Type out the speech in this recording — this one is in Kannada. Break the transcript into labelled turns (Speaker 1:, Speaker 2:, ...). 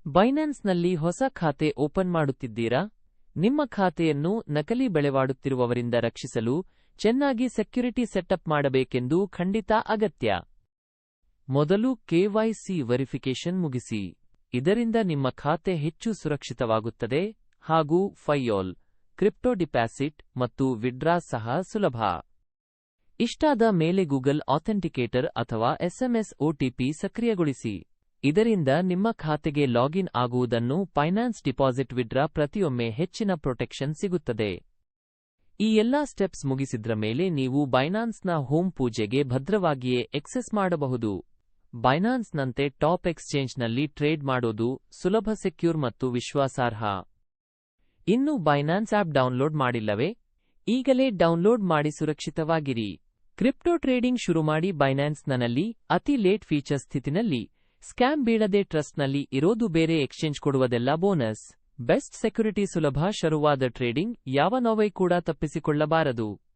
Speaker 1: ಬೈನಾನ್ಸ್ನಲ್ಲಿ ಹೊಸ ಖಾತೆ ಓಪನ್ ಮಾಡುತ್ತಿದ್ದೀರಾ? ನಿಮ್ಮ ಖಾತೆಯನ್ನು ನಕಲಿ ಬೆಳೆವಾಡುತ್ತಿರುವವರಿಂದ ರಕ್ಷಿಸಲು ಚೆನ್ನಾಗಿ ಸೆಕ್ಯುರಿಟಿ ಸೆಟಪ್ ಮಾಡಬೇಕೆಂದು ಖಂಡಿತ ಅಗತ್ಯ. ಮೊದಲು ಕೆವೈಸಿ ವೆರಿಫಿಕೇಶನ್ ಮುಗಿಸಿ. ಇದರಿಂದ ನಿಮ್ಮ ಖಾತೆ ಹೆಚ್ಚು ಸುರಕ್ಷಿತವಾಗುತ್ತದೆ ಹಾಗೂ ಫೈಯೋಲ್, ಕ್ರಿಪ್ಟೋ ಡಿಪಾಸಿಟ್ ಮತ್ತು ವಿಡ್ರಾ ಸಹ ಸುಲಭ. ಇಷ್ಟಾದ ಮೇಲೆ ಗೂಗಲ್ ಆಥೆಂಟಿಕೇಟರ್ ಅಥವಾ ಎಸ್ಎಂಎಸ್ ಒಟಿಪಿ ಸಕ್ರಿಯಗೊಳಿಸಿ. ಇದರಿಂದ ನಿಮ್ಮ ಖಾತೆಗೆ ಲಾಗಿನ್ ಆಗುವುದನ್ನು ಫೈನಾನ್ಸ್ ಡಿಪಾಸಿಟ್ ವಿಡ್ರಾ ಪ್ರತಿಯೊಮ್ಮೆ ಹೆಚ್ಚಿನ ಪ್ರೊಟೆಕ್ಷನ್ ಸಿಗುತ್ತದೆ. ಈ ಎಲ್ಲಾ ಸ್ಟೆಪ್ಸ್ ಮುಗಿಸಿದ್ರ ಮೇಲೆ ನೀವು ಬೈನಾನ್ಸ್ನ ಹೋಮ್ ಪೂಜೆಗೆ ಭದ್ರವಾಗಿಯೇ ಎಕ್ಸೆಸ್ ಮಾಡಬಹುದು. ಬೈನಾನ್ಸ್ನಂತೆ ಟಾಪ್ ಎಕ್ಸ್ಚೇಂಜ್ನಲ್ಲಿ ಟ್ರೇಡ್ ಮಾಡೋದು ಸುಲಭ, ಸೆಕ್ಯೂರ್ ಮತ್ತು ವಿಶ್ವಾಸಾರ್ಹ. ಇನ್ನು ಬೈನಾನ್ಸ್ ಆಪ್ ಡೌನ್ಲೋಡ್ ಮಾಡಿಲ್ಲವೇ? ಈಗಲೇ ಡೌನ್ಲೋಡ್ ಮಾಡಿ ಸುರಕ್ಷಿತವಾಗಿರಿ. ಕ್ರಿಪ್ಟೋ ಟ್ರೇಡಿಂಗ್ ಶುರು ಮಾಡಿ ಬೈನಾನ್ಸ್ನಲ್ಲಿ ಅತಿ ಲೇಟ್ ಫೀಚರ್ ಸ್ಥಿತಿನಲ್ಲಿ ಸ್ಕ್ಯಾಮ್ ಬೀಳದೆ ಟ್ರಸ್ಟ್ನಲ್ಲಿ ಇರೋದು. ಬೇರೆ ಎಕ್ಸ್ಚೇಂಜ್ ಕೊಡುವುದೆಲ್ಲ ಬೋನಸ್. ಬೆಸ್ಟ್ ಸೆಕ್ಯುರಿಟಿ, ಸುಲಭ ಶುರುವಾದ ಟ್ರೇಡಿಂಗ್ ಯಾವ ನೋವೈ ಕೂಡ ತಪ್ಪಿಸಿಕೊಳ್ಳಬಾರದು.